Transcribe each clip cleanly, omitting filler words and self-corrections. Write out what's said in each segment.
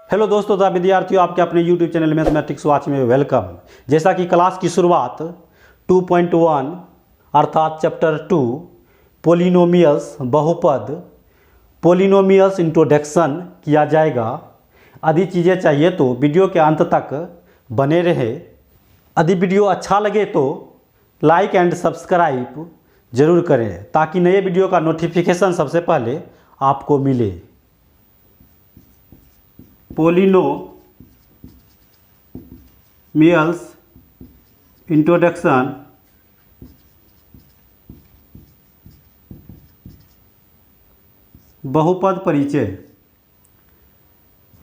Hello दोस्तों तथा विद्यार्थियों, आपके अपने यूट्यूब चैनल मैथमेटिक्स वॉच में वेलकम। जैसा कि क्लास की शुरुआत 2.1 अर्थात चैप्टर 2 पोलिनोमियल्स बहुपद पोलिनोमियल्स इंट्रोडक्शन किया जाएगा। यदि चीज़ें चाहिए तो वीडियो के अंत तक बने रहे। यदि वीडियो अच्छा लगे तो लाइक एंड सब्सक्राइब जरूर करें ताकि नए वीडियो का नोटिफिकेशन सबसे पहले आपको मिले। पोलिनोमियल्स इंट्रोडक्शन बहुपद परिचय।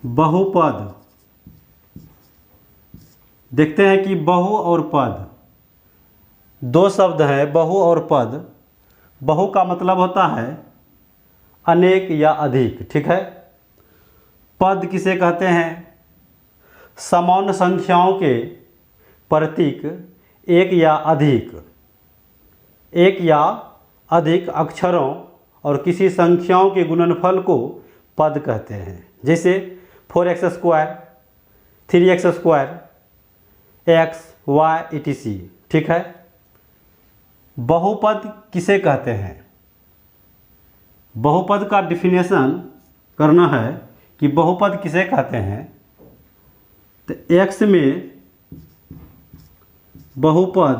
बहुपद देखते हैं कि बहु और पद दो शब्द हैं। बहु और पद। बहु का मतलब होता है अनेक या अधिक, ठीक है। पद किसे कहते हैं? समान संख्याओं के प्रतीक एक या अधिक अक्षरों और किसी संख्याओं के गुणनफल को पद कहते हैं। जैसे 4x², 3x², x, y etc, ठीक है। बहुपद किसे कहते हैं? बहुपद का डिफिनेशन करना है कि बहुपद किसे कहते हैं। तो x में बहुपद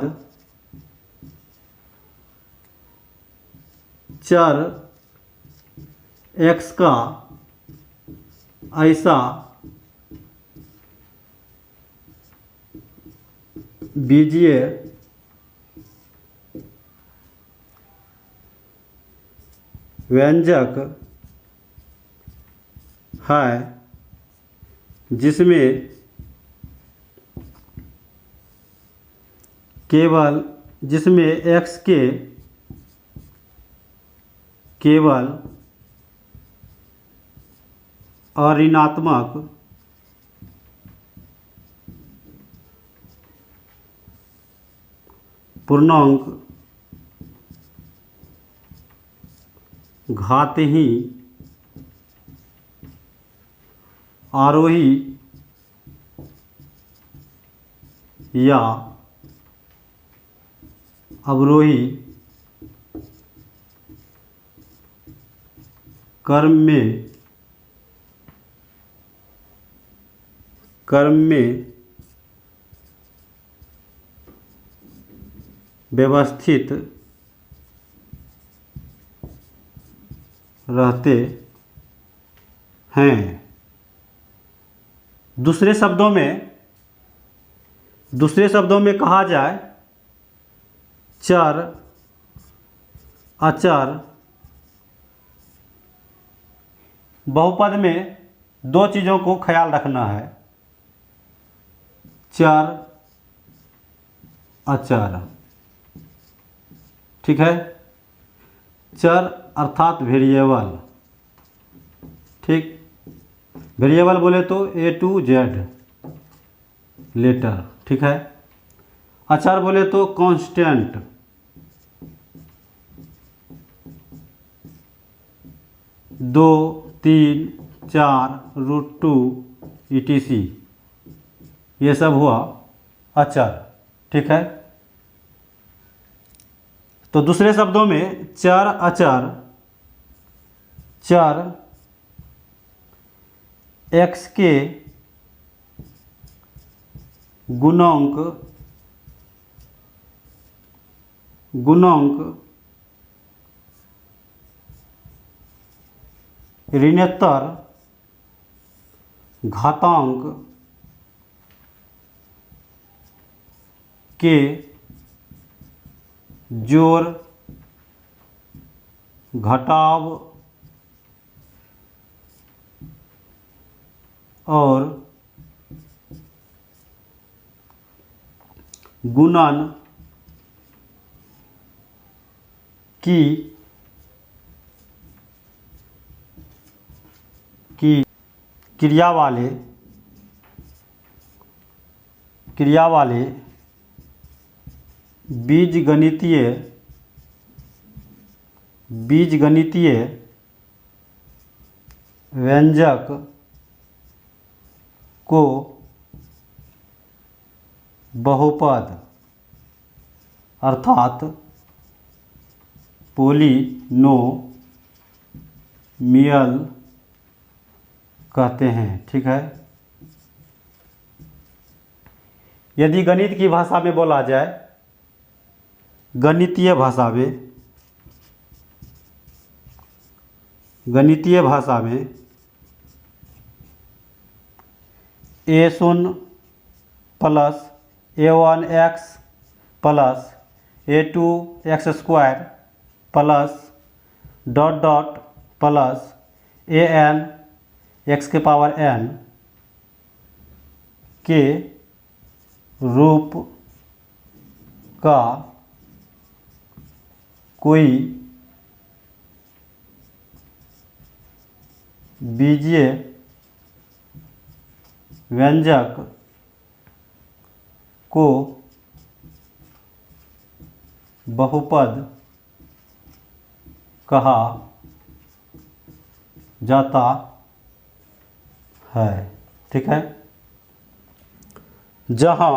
चर x का ऐसा बीजीय व्यंजक है जिसमें x के केवल अऋणात्मक पूर्णांक घातीय आरोही या अवरोही क्रम में व्यवस्थित रहते हैं। दूसरे शब्दों में कहा जाए, चर अचर। बहुपद में दो चीज़ों को ख्याल रखना है, चर अचर, ठीक है। चर अर्थात वेरिएबल, ठीक। वेरिएबल बोले तो A to Z लेटर, ठीक है। अचर बोले तो कांस्टेंट, 2, 3, 4, √2 etc, ये सब हुआ अचर, ठीक है। तो दूसरे शब्दों में चर अचर, चर x के गुणांक ऋणोत्तर घातांक के जोड़ घटाव और गुणन की क्रिया वाले बीजगणितीय व्यंजक को बहुपद अर्थात पोलिनोमियल कहते हैं। ठीक है। यदि गणित की भाषा में बोला जाए, गणितीय भाषा में a0 plus a1x plus a2x square plus dot dot plus an x के पावर n के रूप का कोई बीजीय व्यंजक को बहुपद कहा जाता है। ठीक है। जहाँ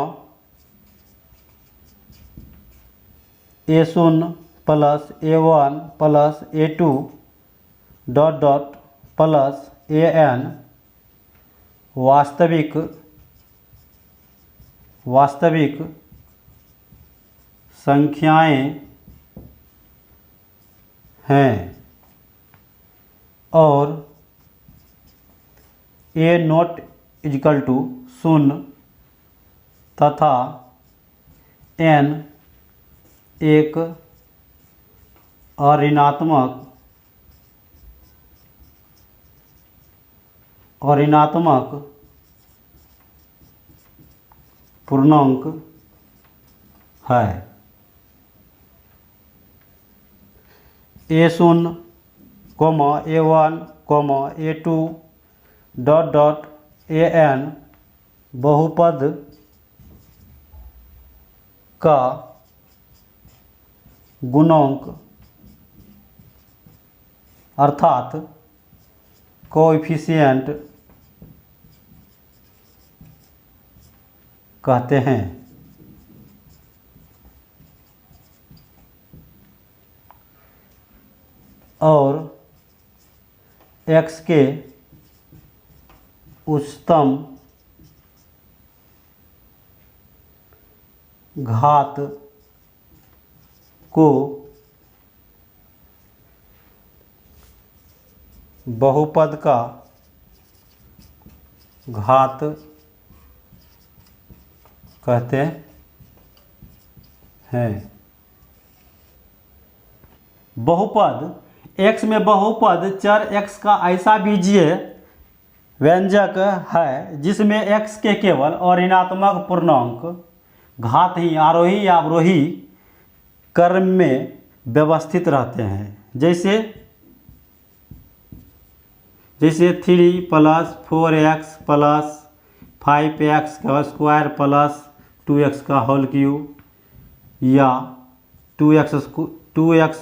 a0 plus a1 plus a2 dot dot plus an वास्तविक संख्याएं हैं और a नॉट इक्वल टू 0 तथा n एक ऋणात्मक पूर्णांक है। a0, a1, a2 dot dot an बहुपद का गुणांक अर्थात कोएफिशिएंट कहते हैं। और x के उच्चतम घात को बहुपद का घात कहते हैं। बहुपद x में बहुपद चर x का ऐसा बीजीय व्यंजक है जिसमें x के केवल और ऋणात्मक पूर्णांक घात ही आरोही या अवरोही क्रम में व्यवस्थित रहते हैं। जैसे 3 प्लस 4x प्लस 5x का स्क्वायर प्लस 2x का होल क्यूब या 2x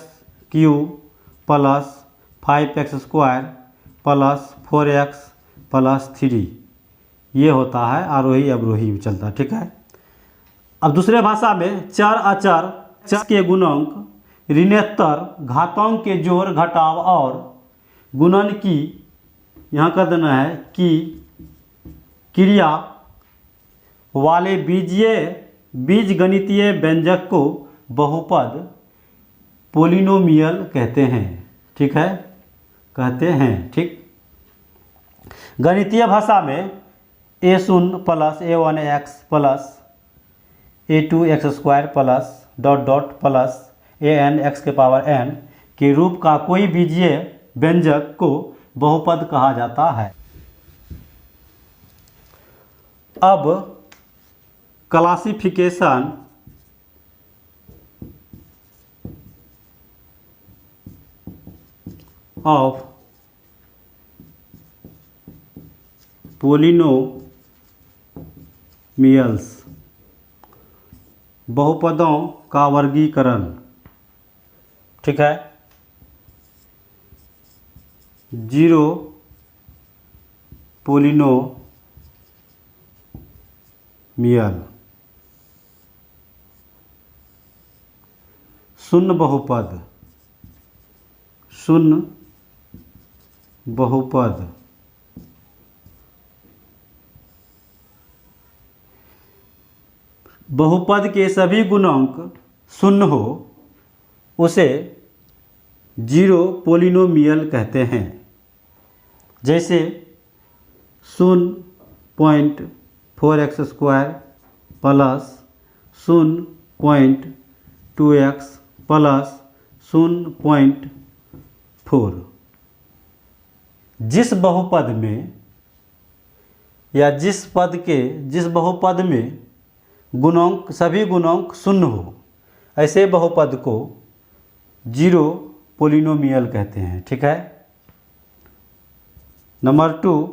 cube plus 5x square plus 4x plus 3, ये होता है आरोही अवरोही चलता। ठीक है। अब दूसरे भाषा में चर अचर के गुणांक ऋणोत्तर घातांक के जोड़ घटाव और गुणन की यहाँ कर देना है कि क्रिया वाले बीजगणितीय व्यंजक को बहुपद पोलिनोमियल कहते हैं। ठीक है, कहते हैं। ठीक। गणितीय भाषा में a0 plus a1x plus a2x square plus dot dot plus an x के पावर n के रूप का कोई बीजीय व्यंजक को बहुपद कहा जाता है। अब क्लासिफिकेशन ऑफ पोलिनोमियल्स, बहुपदों का वर्गीकरण। ठीक है। 0 पोलिनोमियल मियल। शून्य बहुपद, शून्य बहुपद। बहुपद के सभी गुणांक शून्य हो उसे जीरो पोलिनोमियल कहते हैं। जैसे 0.4x² प्लस 0.2x प्लस 0.4। जिस बहुपद में या जिस बहुपद में गुणांक सभी गुणांक शून्य हो ऐसे बहुपद को जीरो पोलिनोमियल कहते हैं। ठीक है। नंबर 2,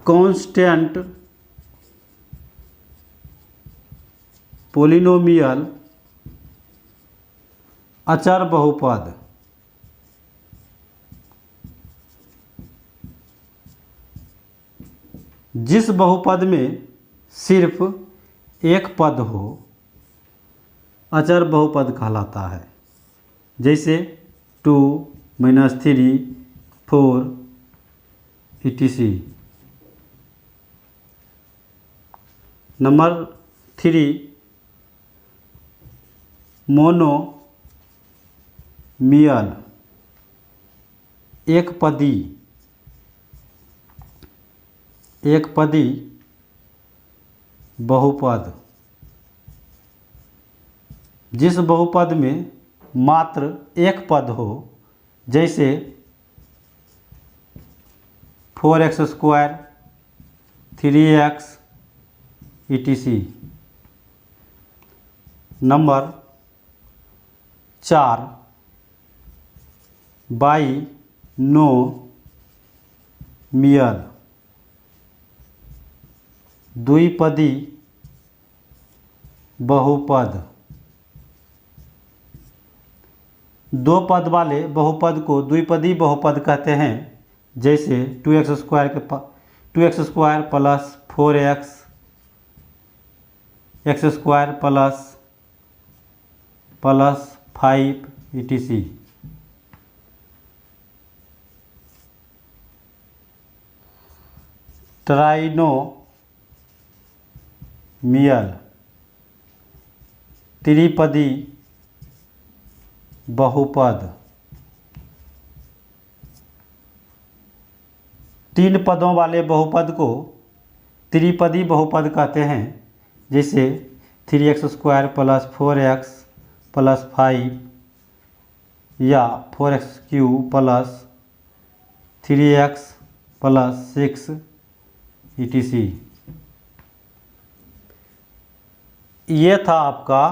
कांस्टेंट पोलिनोमियल अचर बहुपद। जिस बहुपद में सिर्फ एक पद हो अचर बहुपद कहलाता है। जैसे 2 - 3 4 etc। नंबर 3, मोनोमियल एक पदी बहुपद। जिस बहुपद में मात्र एक पद हो जैसे 4x², 3x etc। Number 4, binomial द्विपदी बहुपद। दो पद वाले बहुपद को द्विपदी बहुपद कहते हैं। जैसे 2x² plus 4x x² plus 5 etc। Trinomial त्रिपदी बहुपद। 3 पदों वाले बहुपद को त्रिपदी बहुपद कहते हैं। जैसे 3x² प्लस 4x प्लस 5 या 4x³ plus 3x plus 6 etc। ये था आपका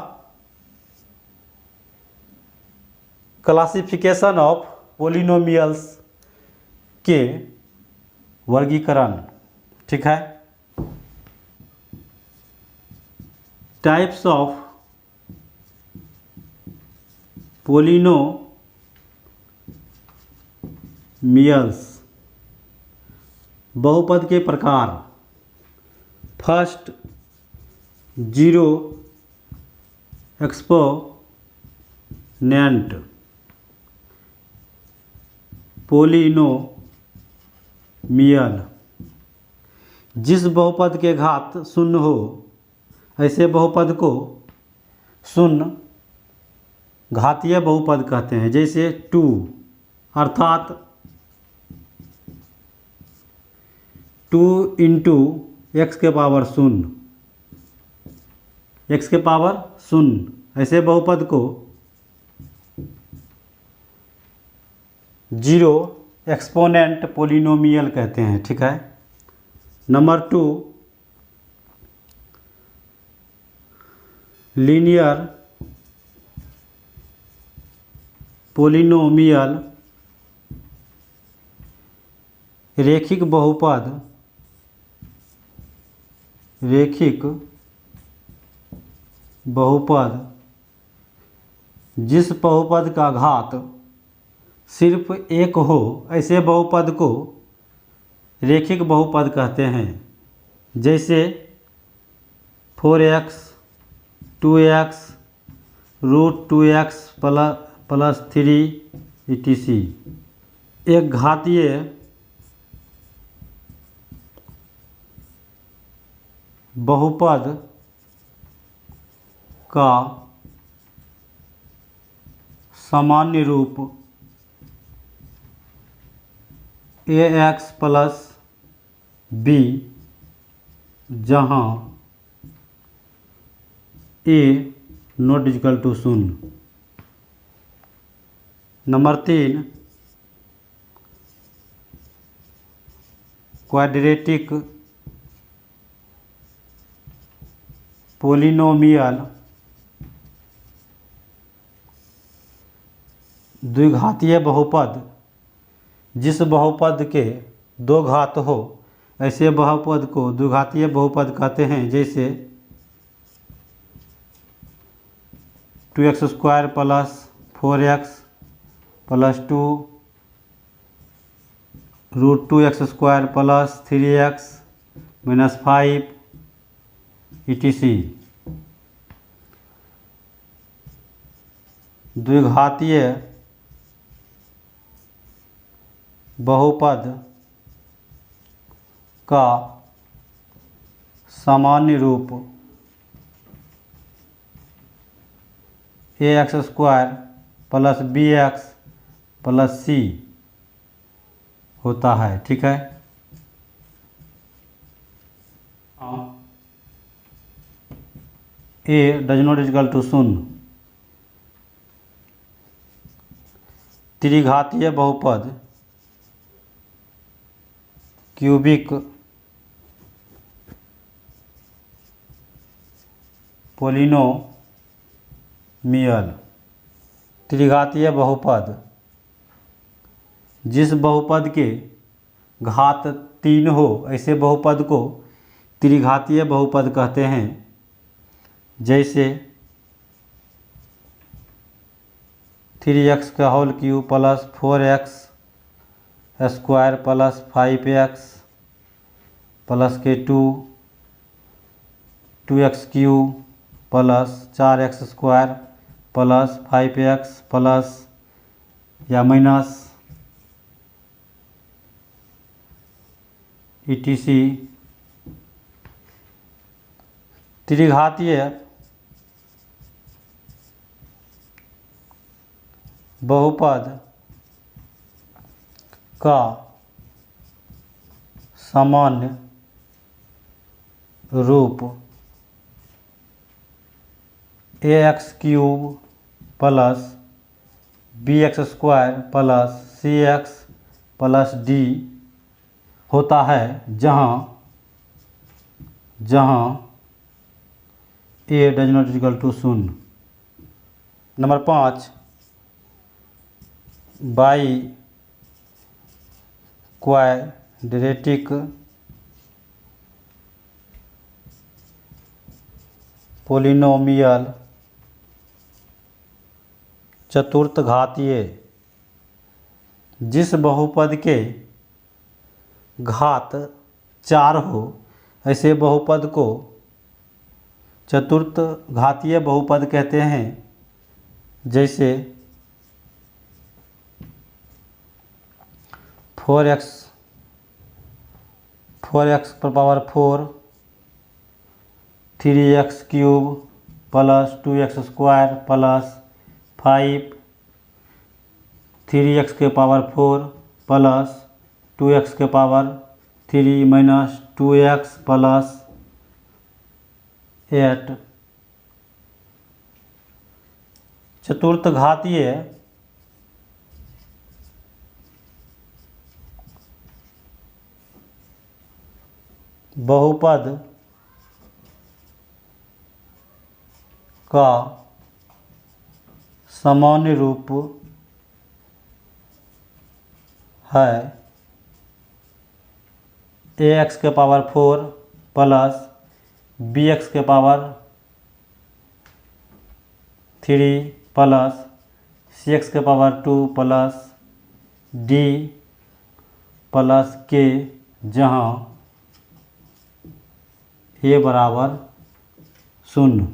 क्लासिफिकेशन ऑफ पोलिनोमियल्स के वर्गीकरण। ठीक है। टाइप्स ऑफ पोलिनोमियल्स, बहुपद के प्रकार। First, zero exponent polynomial. जिस बहुपद के घात शून्य हो ऐसे बहुपद को शून्य घातीय बहुपद कहते हैं। जैसे 2 अर्थात 2 × x के पावर शून्य, x के पावर शून्य ऐसे बहुपद को जीरो एक्सपोनेंट पोलिनोमियल कहते हैं। ठीक है। नंबर 2, लीनियर पोलिनोमियल रैखिक बहुपद। जिस बहुपद का घात सिर्फ एक हो ऐसे बहुपद को रैखिक बहुपद कहते हैं। जैसे 4x 2x √2x plus 3 etc। एक घातीय बहुपद का सामान्य रूप ax प्लस b, जहाँ a not equal to 0। Number 3, quadratic polynomial द्विघातीय बहुपद, जिस बहुपद के दो घात हो ऐसे बहुपद को द्विघातीय बहुपद कहते हैं। जैसे 2x² plus 4x plus 2 √2x² plus 3x minus 5 etc। द्विघातीय बहुपद का सामान्य रूप ax² plus bx plus c होता है। ठीक है। a does not equal to 0। त्रिघातीय बहुपद क्यूबिक पोलिनोमियल, त्रिघातीय बहुपद जिस बहुपद के घात 3 हो ऐसे बहुपद को त्रिघातीय बहुपद कहते हैं। जैसे 3x का whole cube plus 4x² plus 5x plus के 2x³ plus 4x² plus 5x plus या माइनस etc। त्रिघातीय बहुपद का सामान्य रूप ax³ plus bx² plus cx plus d होता है, जहाँ a does not equal to 0। Number 5, biquadratic polynomial चतुर्थ घातीय, जिस बहुपद के घात 4 हो ऐसे बहुपद को चतुर्थ घातीय बहुपद कहते हैं। जैसे 4x पर power 4 3x³ plus 2x² plus 5 3x के पावर 4 प्लस 2x के पावर 3 माइनस 2x प्लस 8। चतुर्थ घातीय बहुपद का सामान्य रूप है ax के पावर 4 प्लस bx के पावर 3 प्लस cx के power 2 plus d plus k, जहाँ ए बराबर 0।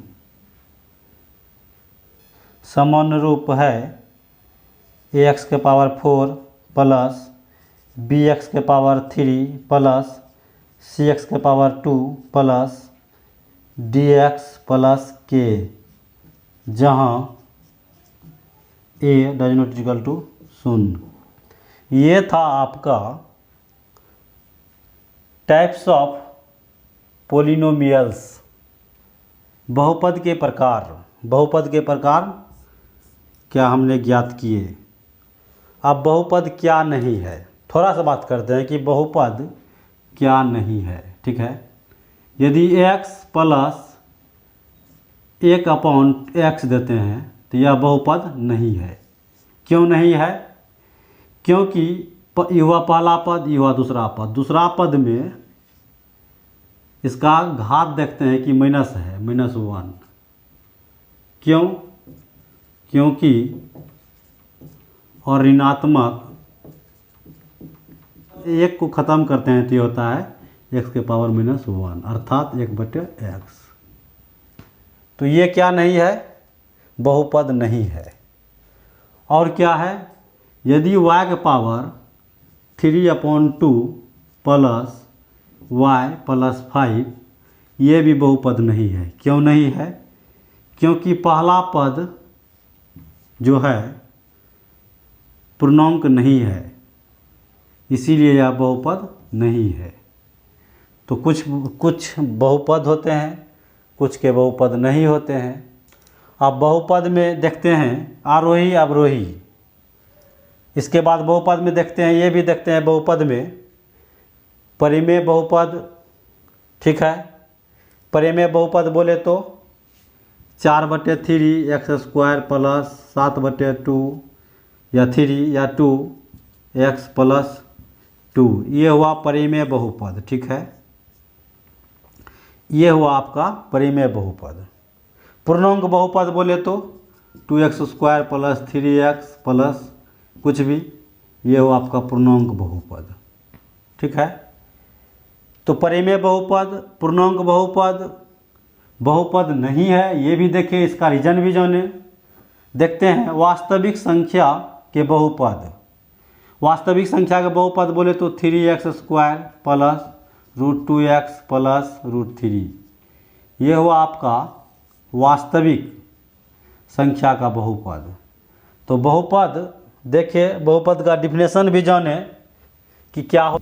समान रूप है ए एक्स के पावर 4 प्लस बी एक्स के पावर 3 प्लस सी एक्स के power 2 plus D x plus के, जहाँ ए डज नॉट इक्वल टू 0। ये था आपका टाइप्स ऑफ पोलिनोमियल्स, बहुपद के प्रकार। बहुपद के प्रकार क्या हमने ज्ञात किए। अब बहुपद क्या नहीं है, थोड़ा सा बात करते हैं कि बहुपद क्या नहीं है। ठीक है, यदि x प्लस 1/x देते हैं तो यह बहुपद नहीं है। क्यों नहीं है? क्योंकि युवा पहला पद, युवा दूसरा पद, दूसरा पद में इसका घात देखते हैं कि माइनस है, -1। क्यों? क्योंकि और ऋणात्मक एक को ख़त्म करते हैं तो ये होता है x के पावर -1 अर्थात 1/x। तो ये क्या नहीं है? बहुपद नहीं है। और क्या है? यदि y के पावर 3/2 प्लस y प्लस 5, ये भी बहुपद नहीं है। क्यों नहीं है? क्योंकि पहला पद जो है पूर्णांक नहीं है, इसीलिए यह बहुपद नहीं है। तो कुछ बहुपद होते हैं, कुछ के बहुपद नहीं होते हैं। अब बहुपद में देखते हैं आरोही अवरोही। इसके बाद बहुपद में देखते हैं, ये भी देखते हैं बहुपद में परिमेय बहुपद। ठीक है, परिमेय बहुपद बोले तो 4/3 x² प्लस 7/2 या 3 या 2 x प्लस 2, ये हुआ परिमेय बहुपद। ठीक है, ये हुआ आपका परिमेय बहुपद। पूर्णांक बहुपद बोले तो 2x² प्लस 3x प्लस कुछ भी, ये हुआ आपका पूर्णांक बहुपद। ठीक है, तो परिमेय बहुपद, पूर्णांक बहुपद बहुपद नहीं है, ये भी देखें, इसका रीजन भी जाने। देखते हैं वास्तविक संख्या के बहुपद। वास्तविक संख्या के बहुपद बोले तो 3x² प्लस √2x प्लस √3, ये हुआ आपका वास्तविक संख्या का बहुपद। तो बहुपद देखिए, बहुपद का डिफिनेशन भी जाने कि क्या हो।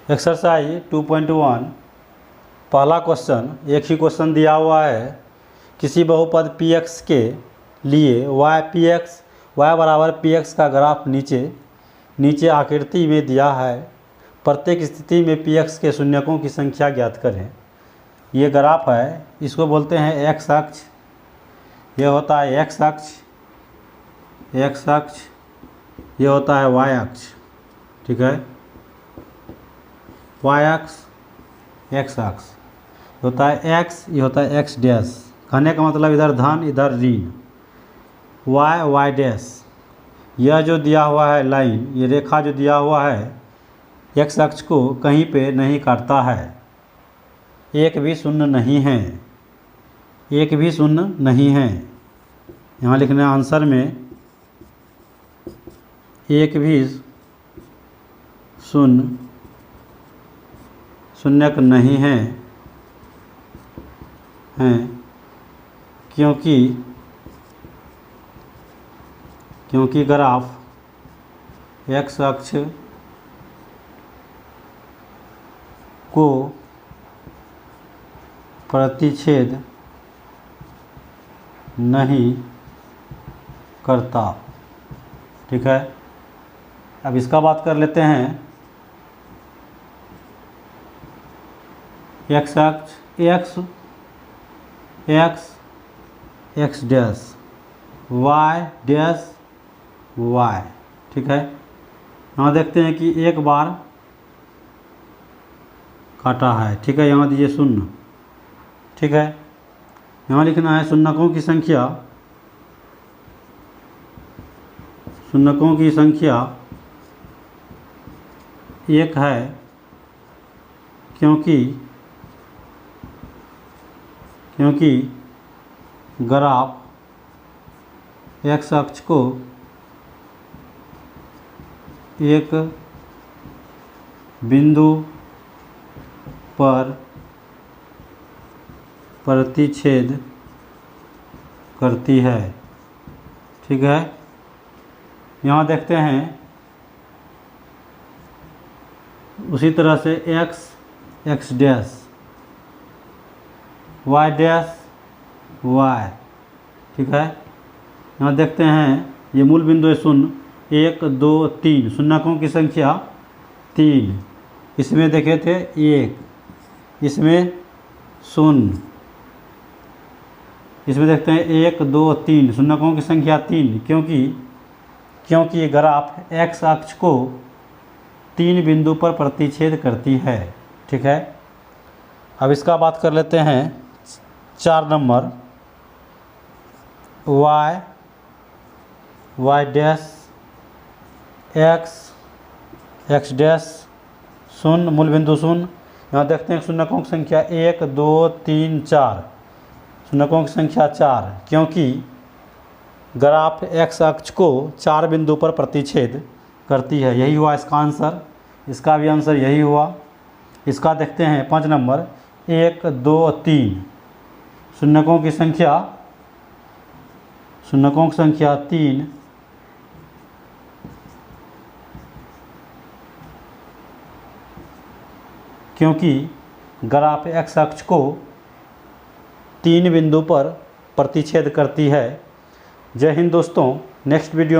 एक्सरसाइज 2.1 पहला क्वेश्चन, एक ही क्वेश्चन दिया हुआ है। किसी बहुपद px के लिए y बराबर px का ग्राफ नीचे आकृति में दिया है। प्रत्येक स्थिति में px के शून्यकों की संख्या ज्ञात करें। ये ग्राफ है, इसको बोलते हैं x अक्ष। ये होता है x अक्ष, ये होता है y अक्ष। ठीक है, y अक्ष, x अक्ष होता है x, ये होता है x डैश। कहने का मतलब इधर धन इधर ऋण, y डैश। यह जो दिया हुआ है लाइन, ये रेखा जो दिया हुआ है x अक्ष को कहीं पे नहीं काटता है। एक भी शून्य नहीं है, एक भी शून्य नहीं है। यहाँ लिखना है आंसर में एक भी शून्यक नहीं है, क्योंकि ग्राफ x अक्ष को प्रतिच्छेद नहीं करता। ठीक है, अब इसका बात कर लेते हैं। x अक्ष x dash, y dash y। ठीक है, यहाँ देखते हैं कि एक बार काटा है। ठीक है, यहाँ दीजिए 0। ठीक है, यहाँ लिखना है शून्यकों की संख्या, एक है क्योंकि ग्राफ एक्स अक्ष को एक बिंदु पर प्रतिच्छेद करती है। ठीक है, यहाँ देखते हैं उसी तरह से x dash y dash y. ठीक है, यहाँ देखते हैं ये मूल बिंदु है शून्य, 1 2 3 शून्यकों की संख्या 3। इसमें देखे थे 1, इसमें 0, इसमें देखते हैं 1 2 3 शून्यकों की संख्या 3, क्योंकि ग्राफ एक्स अक्ष को 3 बिंदु पर प्रतिच्छेद करती है। ठीक है, अब इसका बात कर लेते हैं 4 number, y dash x dash शून्य, मूल बिंदु शून्य। यहाँ देखते हैं शून्यकों की संख्या 1 2 3 4, शून्यकों की संख्या 4, क्योंकि ग्राफ एक्स अक्ष को 4 बिंदु पर प्रतिच्छेद करती है। यही हुआ इसका आंसर, इसका भी आंसर यही हुआ। इसका देखते हैं 5 नंबर, 1 2 3 शून्यकों की संख्या 3, क्योंकि ग्राफ एक्स अक्ष को 3 बिंदु पर प्रतिच्छेद करती है। जय हिंद दोस्तों, नेक्स्ट वीडियो